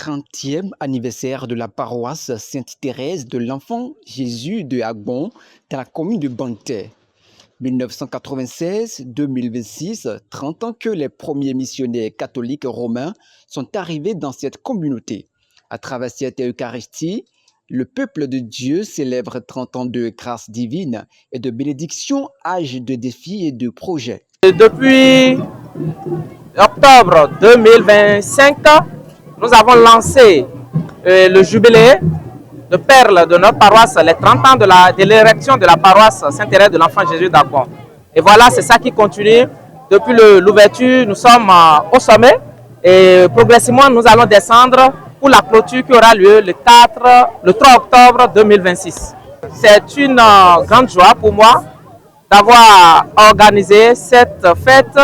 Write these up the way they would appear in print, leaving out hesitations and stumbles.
30e anniversaire de la paroisse Sainte-Thérèse de l'Enfant Jésus de Agbon dans la commune de Banté. 1996-2026, 30 ans que les premiers missionnaires catholiques romains sont arrivés dans cette communauté. À travers cette Eucharistie, le peuple de Dieu célèbre 30 ans de grâce divine et de bénédiction, âge de défis et de projets. Depuis octobre 2025, nous avons lancé le jubilé de perles de notre paroisse, les 30 ans de l'érection de la paroisse Sainte-Thérèse de l'Enfant Jésus d'Agbon. Et voilà, c'est ça qui continue. Depuis l'ouverture, nous sommes au sommet et progressivement, nous allons descendre pour la clôture qui aura lieu le 3 octobre 2026. C'est une grande joie pour moi d'avoir organisé cette fête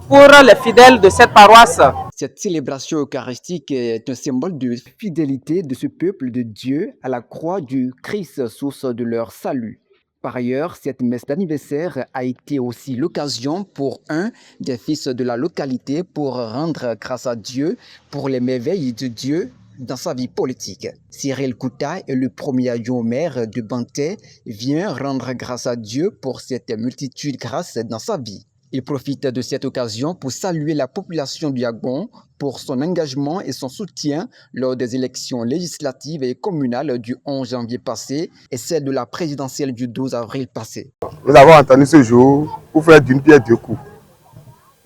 pour les fidèles de cette paroisse. Cette célébration eucharistique est un symbole de fidélité de ce peuple de Dieu à la croix du Christ, source de leur salut. Par ailleurs, cette messe d'anniversaire a été aussi l'occasion pour un des fils de la localité pour rendre grâce à Dieu pour les merveilles de Dieu dans sa vie politique. Cyril Kouta est le premier adjoint au maire de Banté, vient rendre grâce à Dieu pour cette multitude de grâces dans sa vie. Il profite de cette occasion pour saluer la population du Agbon pour son engagement et son soutien lors des élections législatives et communales du 11 janvier passé et celle de la présidentielle du 12 avril passé. Nous avons entendu ce jour pour faire d'une pierre deux coups.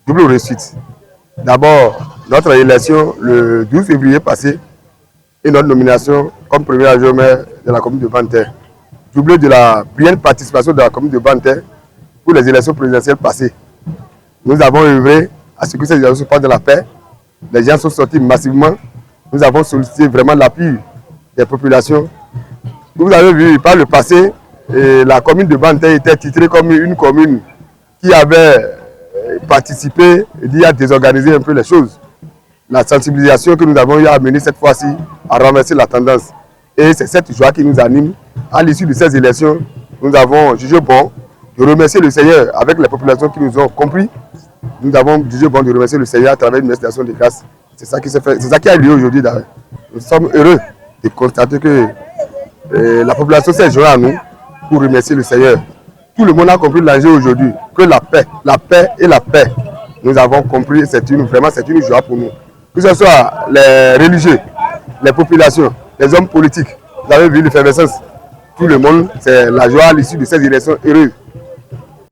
Double réussite. D'abord, notre élection le 12 février passé et notre nomination comme premier adjoint au maire de la commune de Banté. Doublé de la brillante participation de la commune de Banté pour les élections présidentielles passées. Nous avons œuvré à ce que ces élections se passent dans la paix. Les gens sont sortis massivement. Nous avons sollicité vraiment l'appui des populations. Vous avez vu, par le passé, la commune de Banté était titrée comme une commune qui avait participé et à désorganiser un peu les choses. La sensibilisation que nous avons eu à mener cette fois-ci a renversé la tendance. Et c'est cette joie qui nous anime. À l'issue de ces élections, nous avons jugé bon de remercier le Seigneur avec les populations qui nous ont compris. Nous avons jugé bon de remercier le Seigneur à travers une mestation de grâce. C'est ça qui s'est fait, c'est ça qui a lieu aujourd'hui. Nous sommes heureux de constater que la population s'est jointe à nous pour remercier le Seigneur. Tout le monde a compris l'enjeu aujourd'hui, que la paix et la paix. Nous avons compris, vraiment c'est une joie pour nous. Que ce soit les religieux, les populations, les hommes politiques, vous avez vu l'effervescence. Tout le monde, c'est la joie à l'issue de ces élections heureuses.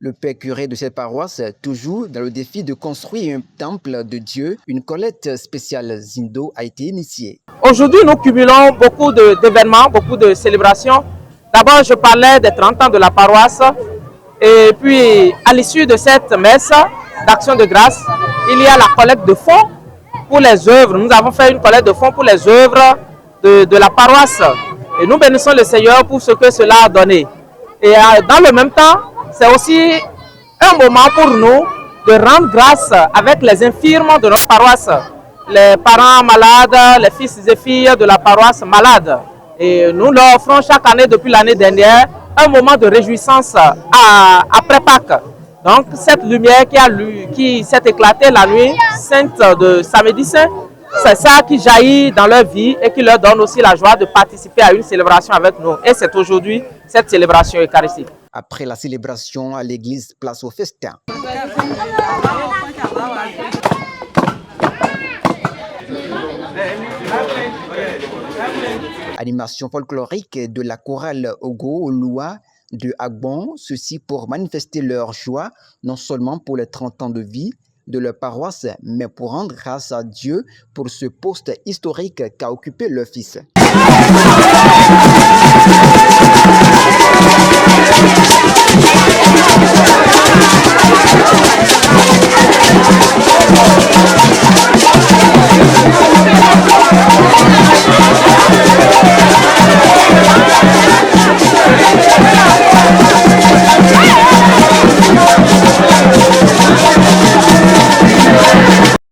Le père curé de cette paroisse, toujours dans le défi de construire un temple de Dieu, une collecte spéciale Zindo a été initiée. Aujourd'hui, nous cumulons beaucoup d'événements, beaucoup de célébrations. D'abord, je parlais des 30 ans de la paroisse. Et puis, à l'issue de cette messe d'action de grâce, il y a la collecte de fonds pour les œuvres. Nous avons fait une collecte de fonds pour les œuvres de la paroisse. Et nous bénissons le Seigneur pour ce que cela a donné. Et dans le même temps, c'est aussi un moment pour nous de rendre grâce avec les infirmes de notre paroisse, les parents malades, les fils et filles de la paroisse malades. Et nous leur offrons chaque année depuis l'année dernière un moment de réjouissance après Pâques. Donc cette lumière qui s'est éclatée la nuit sainte de samedi saint, c'est ça qui jaillit dans leur vie et qui leur donne aussi la joie de participer à une célébration avec nous. Et c'est aujourd'hui cette célébration eucharistique. Après la célébration à l'église, place au festin. Animation folklorique de la chorale Ogo Olua de Agbon, ceci pour manifester leur joie, non seulement pour les 30 ans de vie de leur paroisse, mais pour rendre grâce à Dieu pour ce poste historique qu'a occupé leur fils.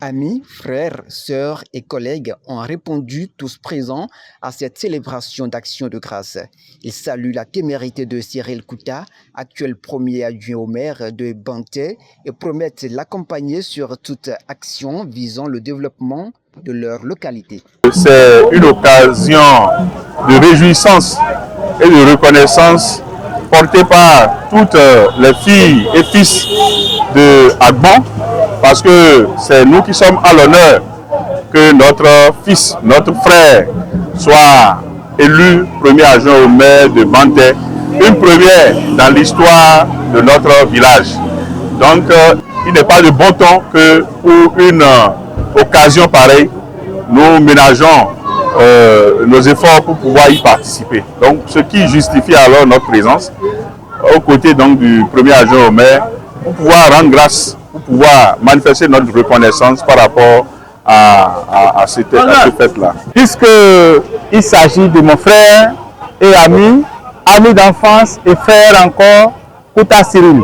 Amis, frères, sœurs et collègues ont répondu tous présents à cette célébration d'action de grâce. Ils saluent la témérité de Cyril Kouta, actuel premier adjoint au maire de Banté, et promettent l'accompagner sur toute action visant le développement de leur localité. C'est une occasion de réjouissance et de reconnaissance portée par toutes les filles et fils de Agbon, parce que c'est nous qui sommes à l'honneur que notre fils, notre frère, soit élu premier adjoint au maire de Banté, une première dans l'histoire de notre village. Donc, il n'est pas de bon ton que pour une occasion pareille, nous ménageons nos efforts pour pouvoir y participer. Donc, ce qui justifie alors notre présence aux côtés donc, du premier adjoint au maire, pour pouvoir rendre grâce, pour pouvoir manifester notre reconnaissance par rapport à cette fête-là. Puisqu'il s'agit de mon frère et ami d'enfance et frère encore, Kouta Cyril,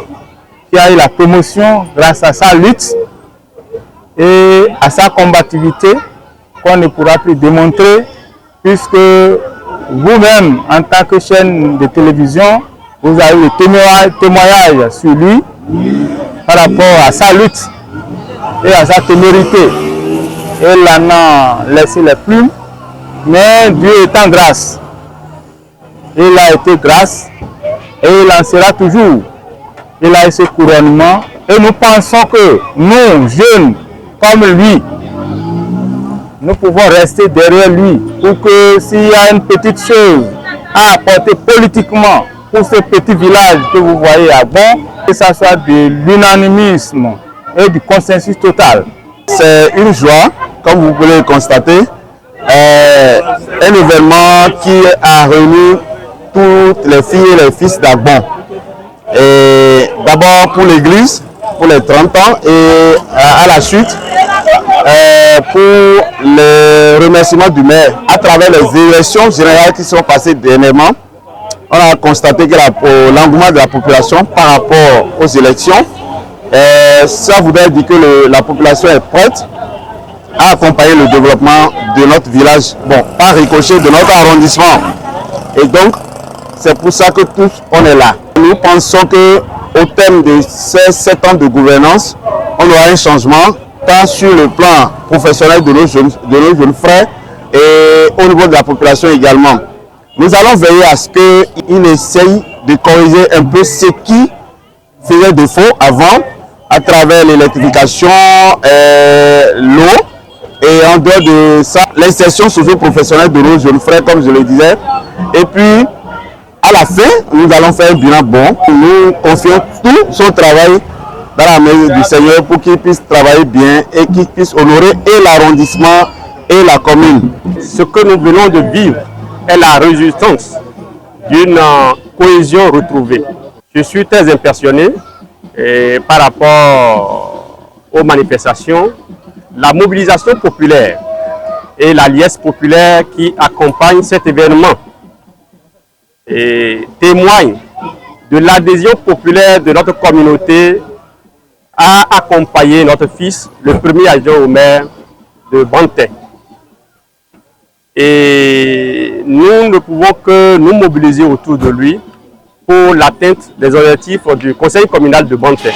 qui a eu la promotion grâce à sa lutte et à sa combativité qu'on ne pourra plus démontrer, puisque vous-même, en tant que chaîne de télévision, vous avez eu le témoignage sur lui par rapport à sa lutte et à sa témérité. Il en a laissé les plumes, mais Dieu étant grâce. Il a été grâce et il en sera toujours. Il a eu ce couronnement et nous pensons que nous, jeunes comme lui, nous pouvons rester derrière lui pour que s'il y a une petite chose à apporter politiquement pour ce petit village que vous voyez à Bon, que ce soit de l'unanimisme et du consensus total. C'est une joie, comme vous pouvez le constater, un événement qui a réuni toutes les filles et les fils d'Agbon. D'abord pour l'église, pour les 30 ans, et à la suite, pour les remerciements du maire. À travers les élections générales qui sont passées dernièrement, on a constaté que l'engouement de la population par rapport aux élections, ça voudrait dire que la population est prête à accompagner le développement de notre village, bon, par ricochet de notre arrondissement. Et donc, c'est pour ça que tous, on est là. Nous pensons qu'au terme de ces 7 ans de gouvernance, on aura un changement, tant sur le plan professionnel de nos jeunes frères et au niveau de la population également. Nous allons veiller à ce qu'ils essayent de corriger un peu ce qui faisait défaut avant, à travers l'électrification, l'eau, et en dehors de ça, l'insertion socio-professionnelle de nos jeunes frères, comme je le disais. Et puis, à la fin, nous allons faire un bilan bon. Nous confions tout son travail dans la main du Seigneur pour qu'il puisse travailler bien et qu'il puisse honorer et l'arrondissement et la commune. Ce que nous venons de vivre est la résistance d'une cohésion retrouvée. Je suis très impressionné par rapport aux manifestations, la mobilisation populaire et la liesse populaire qui accompagne cet événement et témoigne de l'adhésion populaire de notre communauté à accompagner notre fils, le premier adjoint au maire de Banté. Et nous ne pouvons que nous mobiliser autour de lui pour l'atteinte des objectifs du conseil communal de Banté.